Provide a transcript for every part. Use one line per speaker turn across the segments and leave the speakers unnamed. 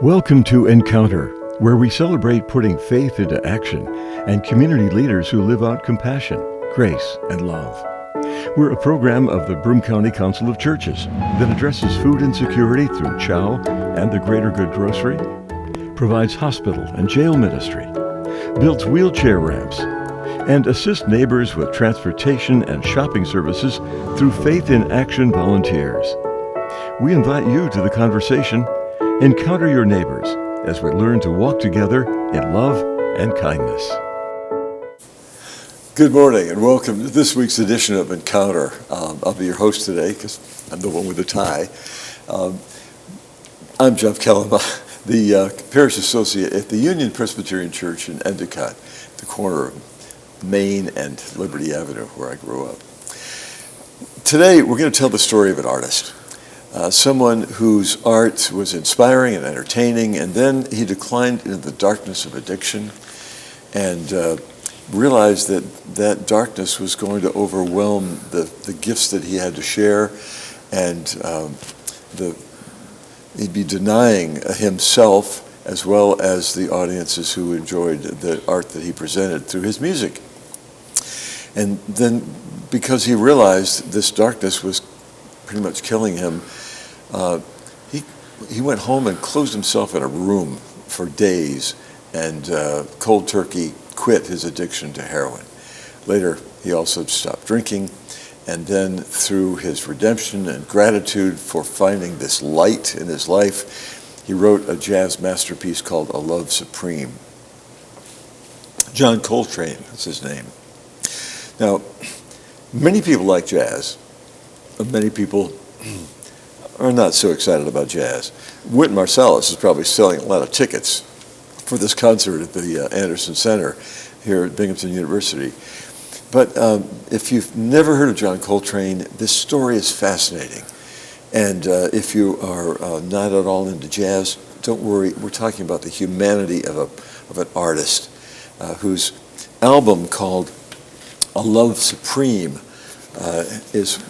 Welcome to Encounter, where we celebrate putting faith into action and community leaders who live out compassion, grace, and love. We're a program of the Broome County Council of Churches that addresses food insecurity through CHOW and the Greater Good Grocery, provides hospital and jail ministry, builds wheelchair ramps, and assists neighbors with transportation and shopping services through Faith in Action volunteers. We invite you to the conversation. Encounter your neighbors as we learn to walk together in love and kindness.
Good morning and welcome to this week's edition of Encounter. I'll be your host today because I'm the one with the tie. I'm Jeff Kellam, the Parish Associate at the Union Presbyterian Church in Endicott, the corner of Main and Liberty Avenue where I grew up. Today we're going to tell the story of an artist. Someone whose art was inspiring and entertaining, and then he declined into the darkness of addiction and realized that that darkness was going to overwhelm the gifts that he had to share, and he'd be denying himself as well as the audiences who enjoyed the art that he presented through his music. And then because he realized this darkness was pretty much killing him, he went home and closed himself in a room for days and cold turkey quit his addiction to heroin. Later, he also stopped drinking, and then through his redemption and gratitude for finding this light in his life, he wrote a jazz masterpiece called A Love Supreme. John Coltrane is his name. Now, many people like jazz. Many people are not so excited about jazz. Wynton Marsalis is probably selling a lot of tickets for this concert at the Anderson Center here at Binghamton University. But if you've never heard of John Coltrane, this story is fascinating. And if you are not at all into jazz, don't worry. We're talking about the humanity of an artist whose album called A Love Supreme is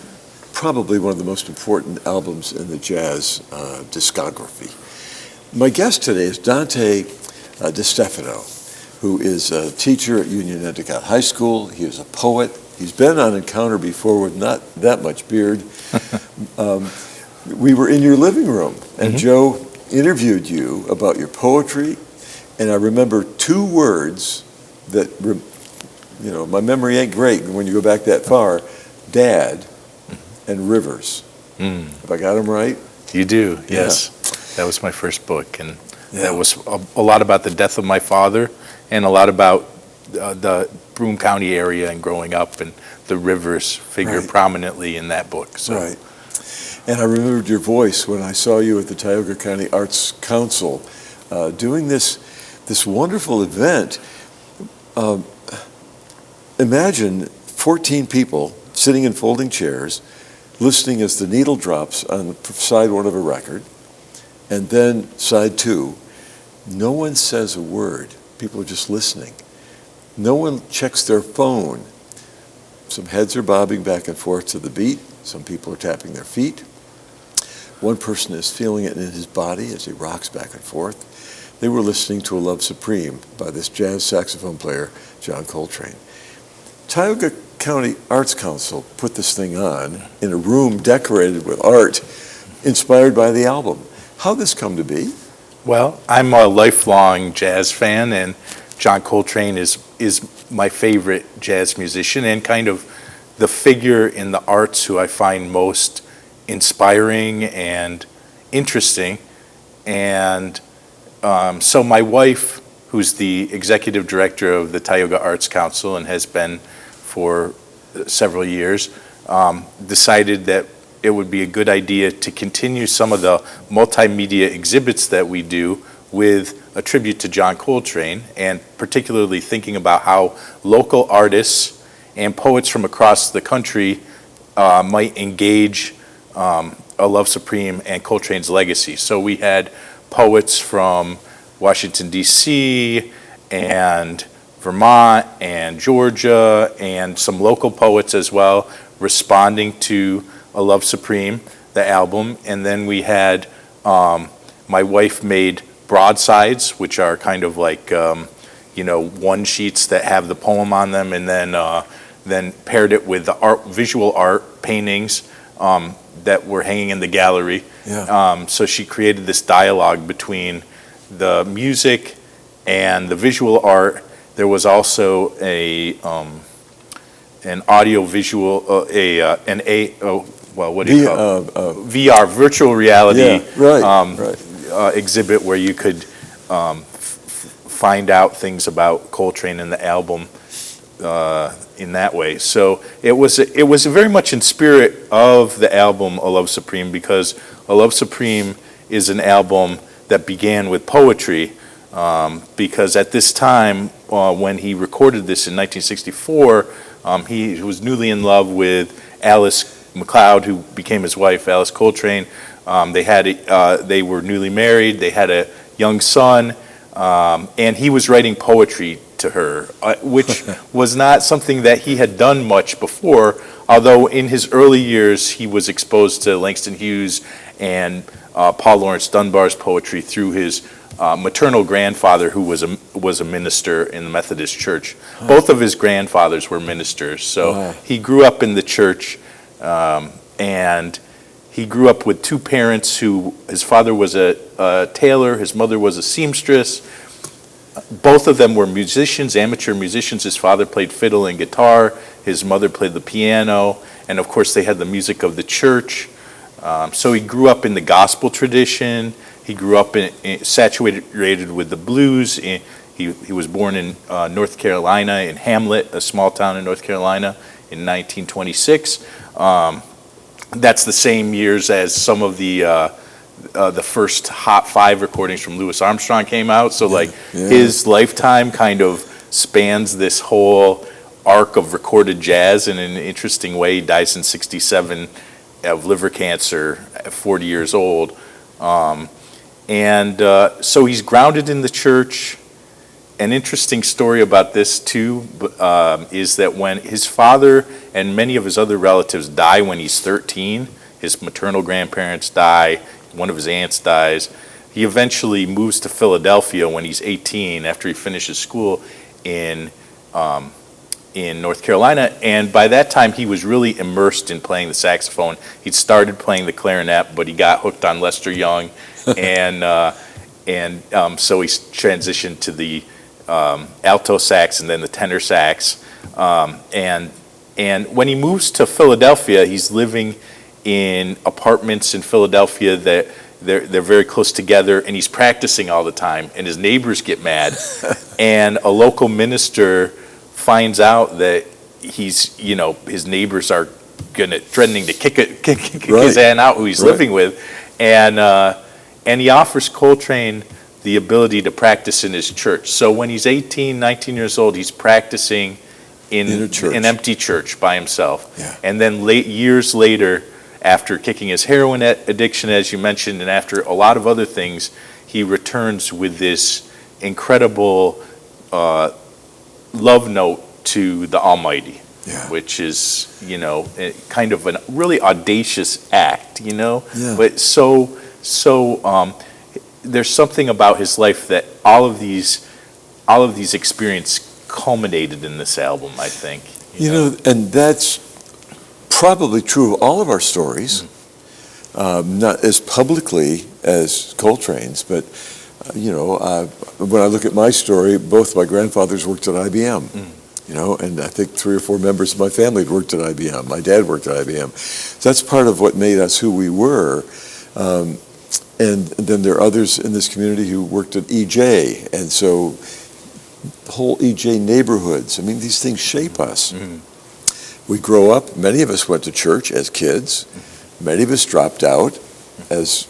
probably one of the most important albums in the jazz discography. My guest today is Dante Stefano, who is a teacher at Union Endicott High School. He is a poet. He's been on Encounter before with not that much beard. We were in your living room, and Joe interviewed you about your poetry, and I remember two words that, my memory ain't great when you go back that far: Dad and Rivers. Have I got them right?
You do, yes. Yeah. That was my first book, and that was a lot about the death of my father and a lot about the Broome County area and growing up, and the rivers figure prominently in that book. So. Right.
And I remembered your voice when I saw you at the Tioga County Arts Council doing this wonderful event. Imagine 14 people sitting in folding chairs, listening as the needle drops on side one of a record, and then side two. No one says a word. People are just listening. No one checks their phone. Some heads are bobbing back and forth to the beat. Some people are tapping their feet. One person is feeling it in his body as he rocks back and forth. They were listening to A Love Supreme by this jazz saxophone player, John Coltrane. Tioga County Arts Council put this thing on in a room decorated with art inspired by the album. How'd this come to be?
Well, I'm a lifelong jazz fan, and John Coltrane is my favorite jazz musician and kind of the figure in the arts who I find most inspiring and interesting. And so my wife, who's the executive director of the Tioga Arts Council and has been for several years, decided that it would be a good idea to continue some of the multimedia exhibits that we do with a tribute to John Coltrane, and particularly thinking about how local artists and poets from across the country might engage A Love Supreme and Coltrane's legacy. So we had poets from Washington, D.C., and Vermont and Georgia, and some local poets as well, responding to A Love Supreme, the album. And then we had, my wife made broadsides, which are kind of like one sheets that have the poem on them, and then paired it with the visual art paintings that were hanging in the gallery.
Yeah.
So she created this dialogue between the music and the visual art. There was also an audio visual, what do you call it? VR, virtual reality, exhibit where you could find out things about Coltrane and the album in that way. So it was very much in spirit of the album A Love Supreme, because A Love Supreme is an album that began with poetry, because at this time, when he recorded this in 1964, he was newly in love with Alice MacLeod, who became his wife, Alice Coltrane. They were newly married. They had a young son, and he was writing poetry to her, which was not something that he had done much before. Although in his early years he was exposed to Langston Hughes and Paul Laurence Dunbar's poetry through his maternal grandfather, who was a minister in the Methodist Church. Both of his grandfathers were ministers, so he grew up in the church, and he grew up with two parents his father was a tailor, his mother was a seamstress. Both of them were musicians, amateur musicians. His father played fiddle and guitar, his mother played the piano, and of course they had the music of the church. So he grew up in the gospel tradition. He grew up saturated with the blues. He was born in North Carolina, in Hamlet, a small town in North Carolina, in 1926. That's the same years as some of the first Hot 5 recordings from Louis Armstrong came out. So his lifetime kind of spans this whole arc of recorded jazz in an interesting way. He dies in 1967 of liver cancer at 40 years old. So he's grounded in the church. An interesting story about this too is that when his father and many of his other relatives die when he's 13, his maternal grandparents die, one of his aunts dies, he eventually moves to Philadelphia when he's 18 after he finishes school in North Carolina, and by that time he was really immersed in playing the saxophone. He'd started playing the clarinet, but he got hooked on Lester Young, and so he transitioned to the alto sax and then the tenor sax. And when he moves to Philadelphia, he's living in apartments in Philadelphia that they're very close together, and he's practicing all the time, and his neighbors get mad. And a local minister finds out that his neighbors are threatening to kick his aunt out, who he's living with, and he offers Coltrane the ability to practice in his church. So when he's 18, 19 years old, he's practicing in an empty church by himself.
Yeah.
And then years later, after kicking his heroin addiction, as you mentioned, and after a lot of other things, he returns with this incredible love note to the Almighty, which is, kind of a really audacious act, but so there's something about his life that all of these experiences culminated in this album, I think.
And that's probably true of all of our stories, not as publicly as Coltrane's, but when I look at my story, both my grandfathers worked at IBM, and I think 3 or 4 members of my family had worked at IBM. My dad worked at IBM. So that's part of what made us who we were. And then there are others in this community who worked at EJ, and so the whole EJ neighborhoods, these things shape us. We grow up, many of us went to church as kids, many of us dropped out as,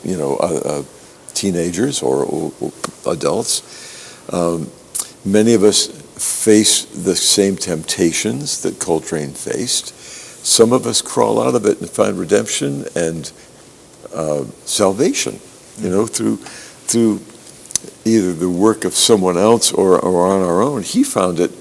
teenagers or adults. Many of us face the same temptations that Coltrane faced. Some of us crawl out of it and find redemption and salvation, through either the work of someone else or on our own. He found it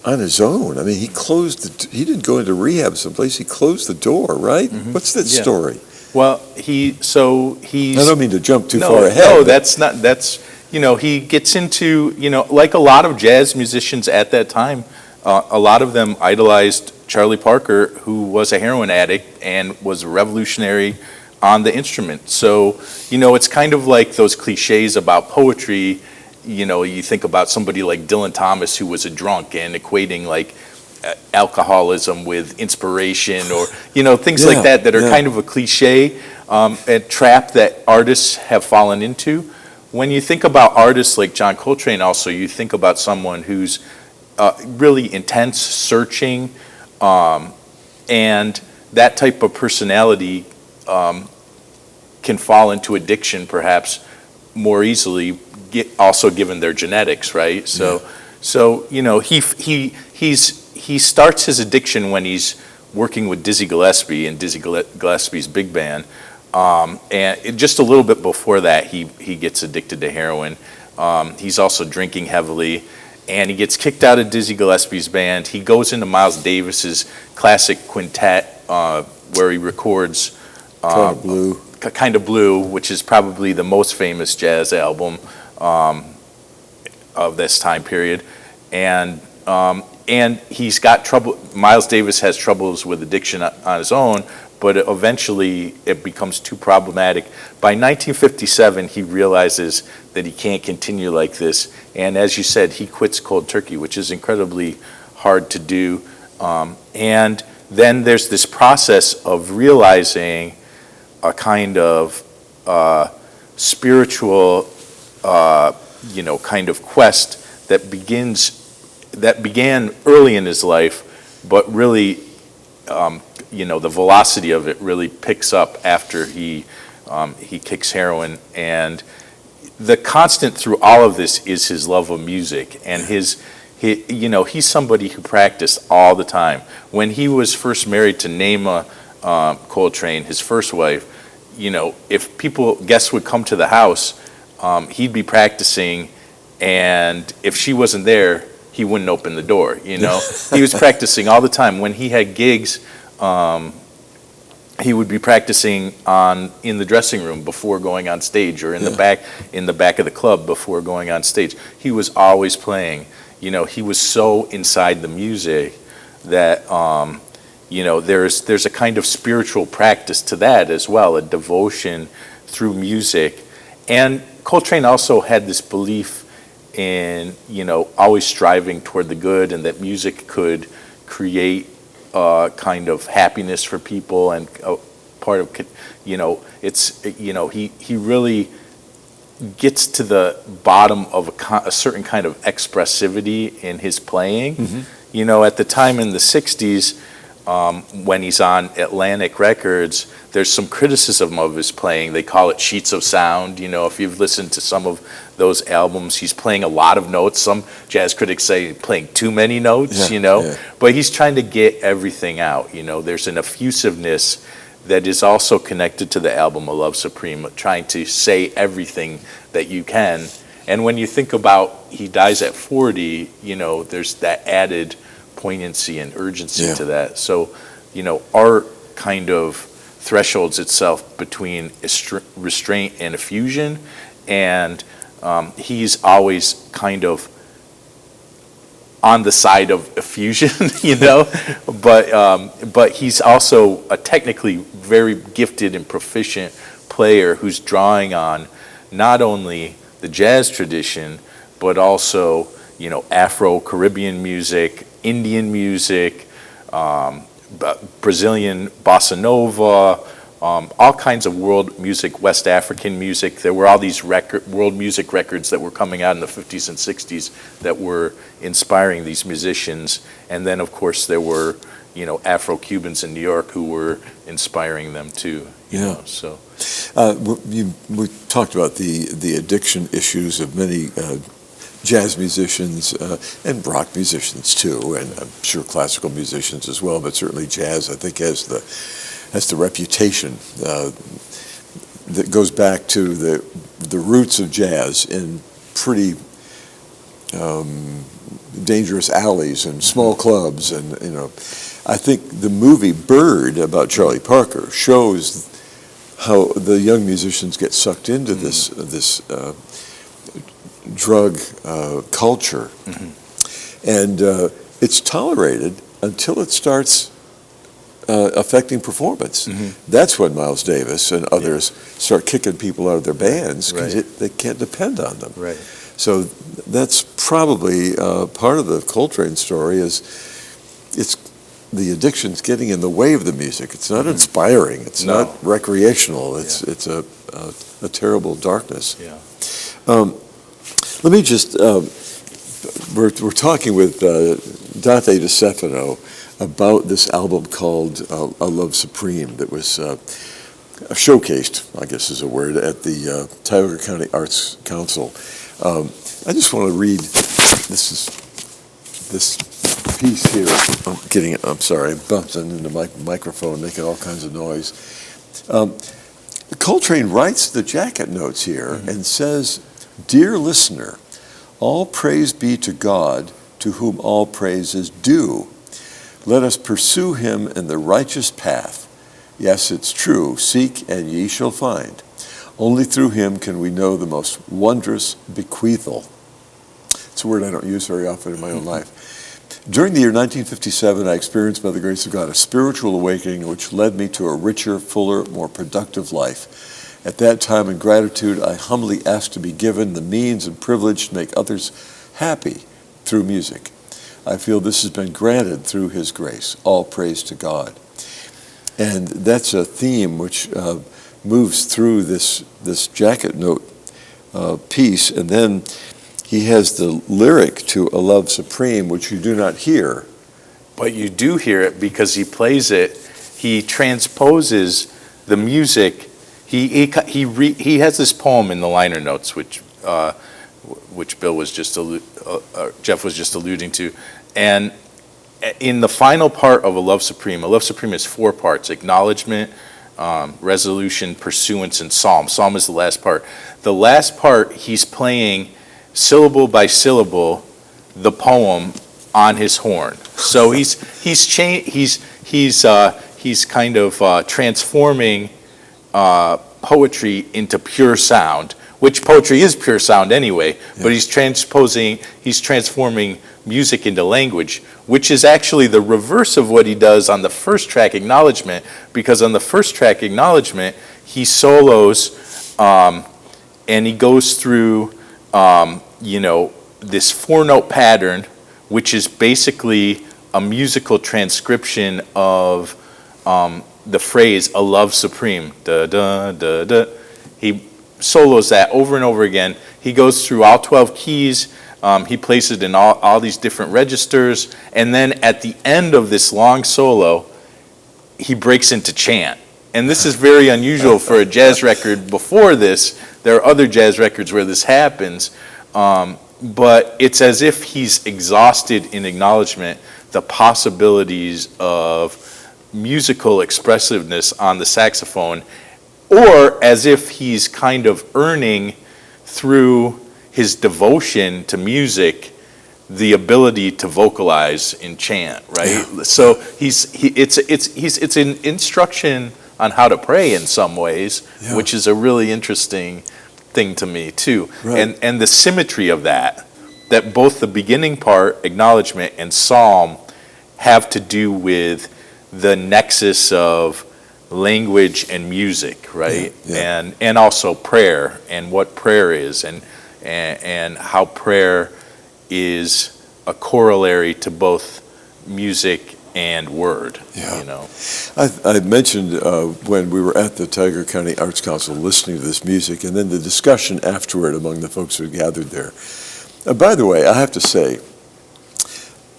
on his own. He he didn't go into rehab someplace. He closed the door, right? What's that story?
Well, he's.
I don't mean to jump too far ahead.
No, that's not. he gets into, like a lot of jazz musicians at that time, a lot of them idolized Charlie Parker, who was a heroin addict and was a revolutionary on the instrument. So, it's kind of like those cliches about poetry. You think about somebody like Dylan Thomas, who was a drunk, and equating like alcoholism with inspiration, or things like that are kind of a cliche, a trap that artists have fallen into. When you think about artists like John Coltrane, also you think about someone who's really intense, searching, and that type of personality can fall into addiction perhaps more easily, also given their genetics, right? So he starts his addiction when he's working with Dizzy Gillespie and Dizzy Gillespie's big band, and just a little bit before that, he gets addicted to heroin. He's also drinking heavily, and he gets kicked out of Dizzy Gillespie's band. He goes into Miles Davis's classic quintet, where he records Kind of Blue, which is probably the most famous jazz album of this time period, and he's got trouble. Miles Davis has troubles with addiction on his own, but eventually it becomes too problematic. By 1957, he realizes that he can't continue like this, and as you said, he quits cold turkey, which is incredibly hard to do. And then there's this process of realizing a kind of spiritual, kind of quest that began early in his life, but really, the velocity of it really picks up after he kicks heroin. And the constant through all of this is his love of music, and he's somebody who practiced all the time. When he was first married to Naima Coltrane, his first wife, if guests would come to the house, he'd be practicing, and if she wasn't there, he wouldn't open the door. He was practicing all the time. When he had gigs, he would be practicing in the dressing room before going on stage, or in the back of the club before going on stage. He was always playing. He was so inside the music that there's a kind of spiritual practice to that as well, a devotion through music. And Coltrane also had this belief in, always striving toward the good, and that music could create kind of happiness for people, and part of, he really gets to the bottom of a certain kind of expressivity in his playing. Mm-hmm. At the time in the 60s, when he's on Atlantic Records, there's some criticism of his playing. They call it sheets of sound. If you've listened to some of those albums, he's playing a lot of notes. Some jazz critics say playing too many notes, but he's trying to get everything out. There's an effusiveness that is also connected to the album A Love Supreme, trying to say everything that you can. And when you think about he dies at 40, there's that added poignancy and urgency to that. So, art kind of thresholds itself between restraint and effusion, and he's always kind of on the side of effusion, but he's also a technically very gifted and proficient player who's drawing on not only the jazz tradition, but also, Afro-Caribbean music, Indian music, Brazilian bossa nova, all kinds of world music, West African music. There were all these world music records that were coming out in the 50s and 60s that were inspiring these musicians. And then, of course, there were, Afro-Cubans in New York who were inspiring them too. So
we talked about the addiction issues of many jazz musicians and rock musicians too, and I'm sure classical musicians as well, but certainly jazz, I think, has the reputation that goes back to the roots of jazz in pretty dangerous alleys and small clubs, and I think the movie Bird about Charlie Parker shows how the young musicians get sucked into this drug culture. And it's tolerated until it starts affecting performance. That's when Miles Davis and others start kicking people out of their bands because they can't depend on them.
Right.
So that's probably part of the Coltrane story is it's the addiction's getting in the way of the music. It's not inspiring. It's not recreational. It's a terrible darkness.
Yeah.
Let me just, we're talking with Dante de Stefano about this album called A Love Supreme that was showcased, I guess is a word, at the Tioga County Arts Council. I just want to read, this piece here. I'm sorry, I bumped into my microphone, making all kinds of noise. Coltrane writes the jacket notes here and says, "Dear listener, all praise be to God, to whom all praise is due. Let us pursue him in the righteous path. Yes, it's true, seek and ye shall find. Only through him can we know the most wondrous bequeathal." It's a word I don't use very often in my own life. During the year 1957, I experienced, by the grace of God, a spiritual awakening which led me to a richer, fuller, more productive life. At that time, in gratitude, I humbly asked to be given the means and privilege to make others happy through music. I feel this has been granted through his grace. All praise to God. And that's a theme which moves through this jacket note piece. And then he has the lyric to A Love Supreme, which you do not hear.
But you do hear it because he plays it. He transposes the music. He has this poem in the liner notes, which Bill was just Jeff was just alluding to, and in the final part of A Love Supreme is 4 parts: acknowledgement, resolution, pursuance, and psalm. Psalm is the last part. The last part, he's playing syllable by syllable the poem on his horn. So he's kind of transforming poetry into pure sound, which poetry is pure sound anyway, but he's transforming music into language, which is actually the reverse of what he does on the first track, Acknowledgement, because on the first track, Acknowledgement, he solos and he goes through this 4-note pattern, which is basically a musical transcription of the phrase "a love supreme." Da da da da. He solos that over and over again. He goes through all 12 keys. He plays it in all these different registers, and then at the end of this long solo, he breaks into chant. And this is very unusual for a jazz record. Before this, there are other jazz records where this happens. But it's as if he's exhausted in acknowledgement the possibilities of musical expressiveness on the saxophone, or as if he's kind of earning through his devotion to music the ability to vocalize in chant, right? Yeah. So it's an instruction on how to pray in some ways, which is a really interesting thing to me too. Right. And the symmetry of that both the beginning part, acknowledgement, and psalm have to do with the nexus of language and music, right? And also prayer, and what prayer is, and how prayer is a corollary to both music and word.
I mentioned when we were at the Tioga County Arts Council listening to this music, and then the discussion afterward among the folks who gathered there. By the way, I have to say,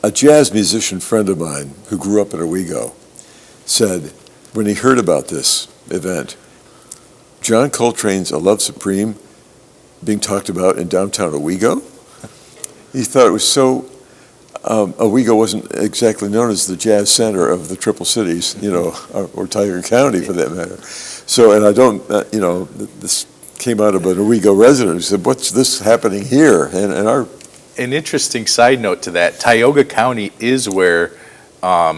a jazz musician friend of mine who grew up in Owego said, when he heard about this event, John Coltrane's A Love Supreme being talked about in downtown Owego, he thought it was so, Owego wasn't exactly known as the jazz center of the Triple Cities, or Tioga County for that matter. So, and I don't, this came out of an Owego resident who said, "What's this happening here?" And
an interesting side note to that, Tioga County is where,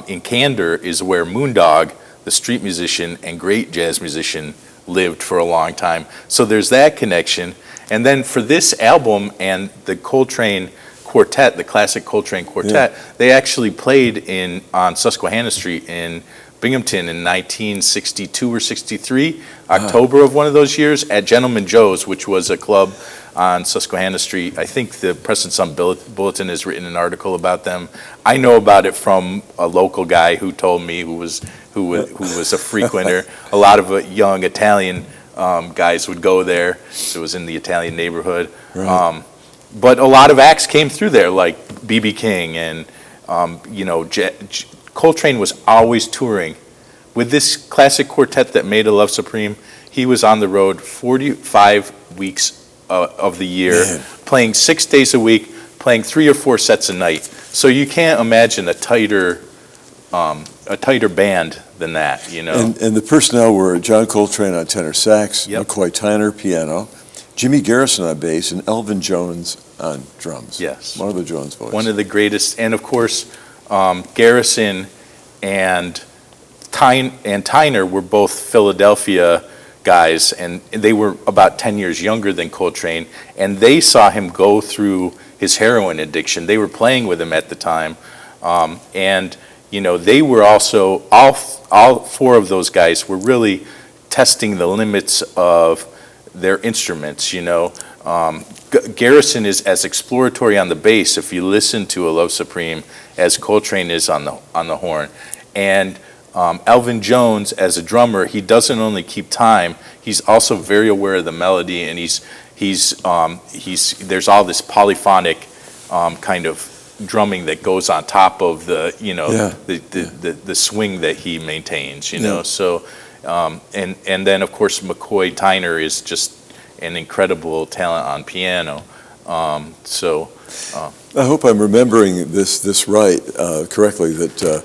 in Candor, is where Moondog, the street musician and great jazz musician, lived for a long time. So there's that connection. And then for this album and the Coltrane Quartet, the classic Coltrane Quartet, they actually played on Susquehanna Street in Binghamton in 1962 or 63, October of one of those years, at Gentleman Joe's, which was a club on Susquehanna Street. I think the Press and Sun Bulletin has written an article about them. I know about it from a local guy who told me, who was a frequenter. A lot of young Italian guys would go there. So it was in the Italian neighborhood.
Right.
But a lot of acts came through there, like B.B. King, and Coltrane was always touring. With this classic quartet that made A Love Supreme, he was on the road 45 weeks of the year, playing 6 days a week, playing 3 or 4 sets a night. So you can't imagine a tighter band than that,
And the personnel were John Coltrane on tenor sax, McCoy Tyner piano, Jimmy Garrison on bass, and Elvin Jones on drums.
Yes.
One of the Jones boys.
One of the greatest. And of course, Garrison and Tyner were both Philadelphia guys, and they were about 10 years younger than Coltrane, and they saw him go through his heroin addiction. They were playing with him at the time, and they were also, all 4 of those guys were really testing the limits of their instruments. Garrison is as exploratory on the bass, if you listen to A Love Supreme, as Coltrane is on the horn. And Elvin Jones, as a drummer, he doesn't only keep time, he's also very aware of the melody, and there's all this polyphonic kind of drumming that goes on top of the swing that he maintains. So and then of course McCoy Tyner is just an incredible talent on piano. I
hope I'm remembering this right, correctly, that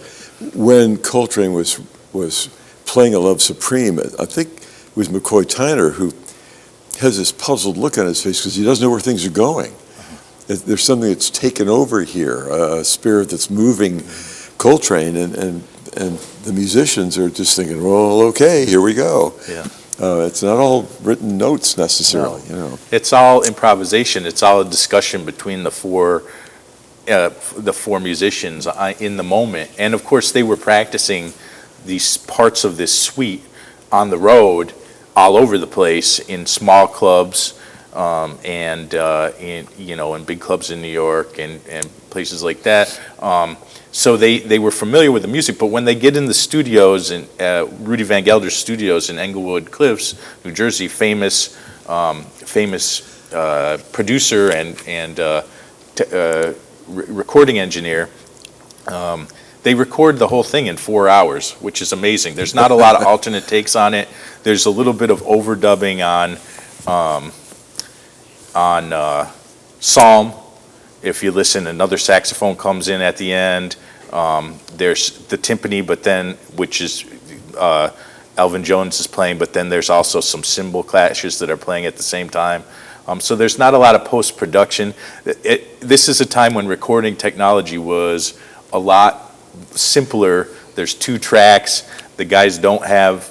when Coltrane was playing A Love Supreme, I think it was McCoy Tyner who has this puzzled look on his face because he doesn't know where things are going. There's something that's taken over here, a spirit that's moving Coltrane, and the musicians are just thinking, well, okay, here we go.
Yeah.
It's not all written notes necessarily.
No. It's all improvisation. It's all a discussion between the four musicians in the moment. And of course, they were practicing these parts of this suite on the road, all over the place, in small clubs, and in big clubs in New York and places like that. So they were familiar with the music, but when they get in the studios, in Rudy Van Gelder's studios in Englewood Cliffs, New Jersey, famous producer and recording engineer, they record the whole thing in 4 hours, which is amazing. There's not a lot of alternate takes on it. There's a little bit of overdubbing on Psalm. If you listen, another saxophone comes in at the end. There's the timpani, but then, which is Elvin Jones is playing, but then there's also some cymbal clashes that are playing at the same time. So there's not a lot of post-production. This is a time when recording technology was a lot simpler. There's 2 tracks. The guys don't have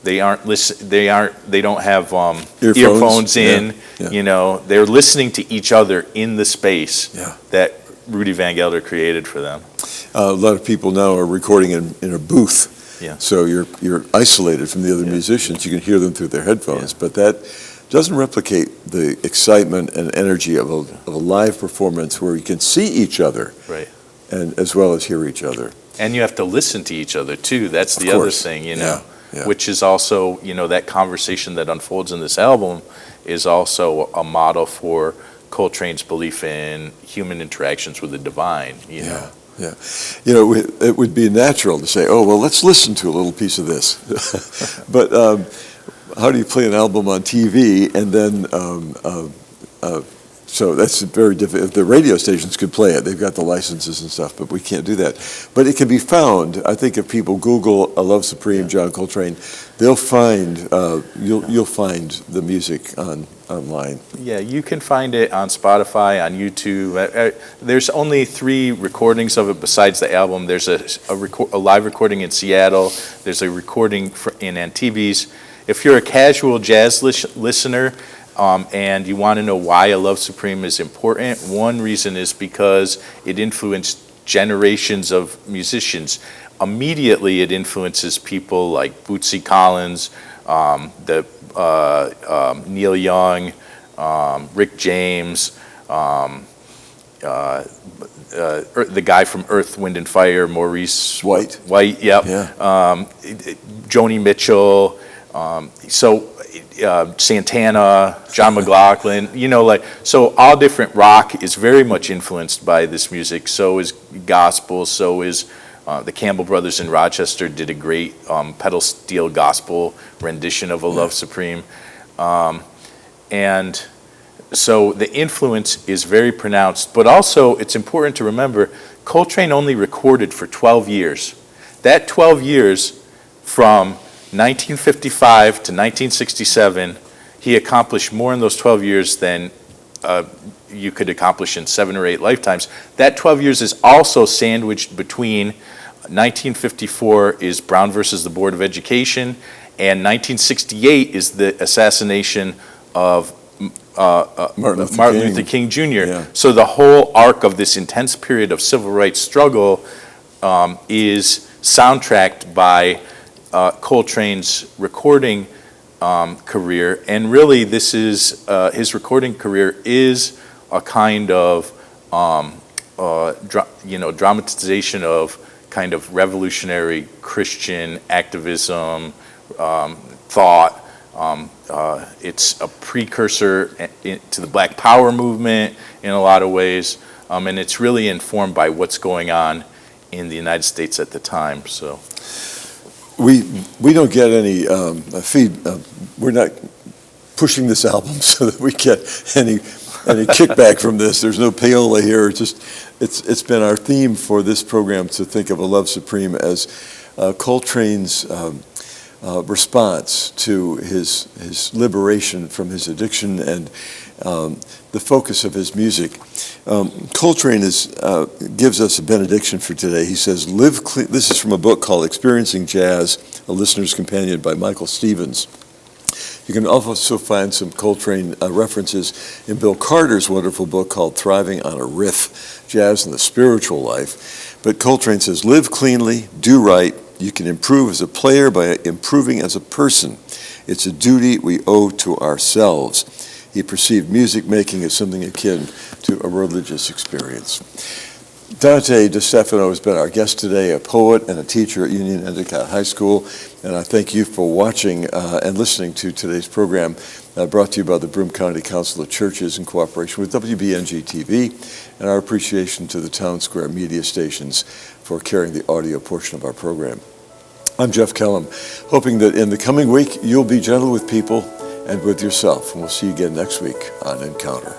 they don't have earphones in. Yeah. They're listening to each other in the space that Rudy Van Gelder created for them.
A lot of people now are recording in a booth.
Yeah.
So you're isolated from the other musicians. You can hear them through their headphones, but that doesn't replicate the excitement and energy of a live performance where you can see each other,
right,
and as well as hear each other.
And you have to listen to each other too. That's the other thing, which is also, that conversation that unfolds in this album is also a model for Coltrane's belief in human interactions with the divine.
Yeah. It would be natural to say, oh, well, let's listen to a little piece of this. But how do you play an album on TV and then so that's very difficult. The radio stations could play it. They've got the licenses and stuff, but we can't do that. But it can be found. I think if people Google "A Love Supreme," John Coltrane, they'll find you'll find the music online.
Yeah, you can find it on Spotify, on YouTube. There's only 3 recordings of it besides the album. There's a live recording in Seattle. There's a recording in Antibes. if you're a casual jazz listener, and you want to know why A Love Supreme is important, one reason is because it influenced generations of musicians. Immediately, it influences people like Bootsy Collins, Neil Young, Rick James, the guy from Earth, Wind and Fire, Maurice
White.
Yep.
Yeah.
Joni Mitchell. Santana, John McLaughlin, so all different rock is very much influenced by this music. So is gospel, so is the Campbell Brothers in Rochester did a great pedal steel gospel rendition of A Love Supreme. And so the influence is very pronounced, but also it's important to remember Coltrane only recorded for 12 years. That 12 years from 1955 to 1967, he accomplished more in those 12 years than you could accomplish in 7 or 8 lifetimes. That 12 years is also sandwiched between 1954 is Brown versus the Board of Education, and 1968 is the assassination of Martin Luther King Jr.
Yeah.
So the whole arc of this intense period of civil rights struggle is soundtracked by Coltrane's recording career, and really this is his recording career is a kind of dramatization of kind of revolutionary Christian activism, thought. It's a precursor to the Black Power movement in a lot of ways, and it's really informed by what's going on in the United States at the time. So.
We don't get any feed. We're not pushing this album so that we get any kickback from this. There's no payola here. It's been our theme for this program to think of A Love Supreme as Coltrane's response to his liberation from his addiction and the focus of his music. Coltrane gives us a benediction for today. He says, "Live clean." This is from a book called Experiencing Jazz, a listener's companion by Michael Stevens. You can also find some Coltrane references in Bill Carter's wonderful book called Thriving on a Riff, Jazz and the Spiritual Life. But Coltrane says, "Live cleanly, do right. You can improve as a player by improving as a person. It's a duty we owe to ourselves." He perceived music making as something akin to a religious experience. Dante Stefano has been our guest today, a poet and a teacher at Union Endicott High School, and I thank you for watching and listening to today's program, brought to you by the Broome County Council of Churches in cooperation with WBNG-TV, and our appreciation to the Town Square media stations for carrying the audio portion of our program. I'm Jeff Kellam, hoping that in the coming week you'll be gentle with people and with yourself. And we'll see you again next week on Encounter.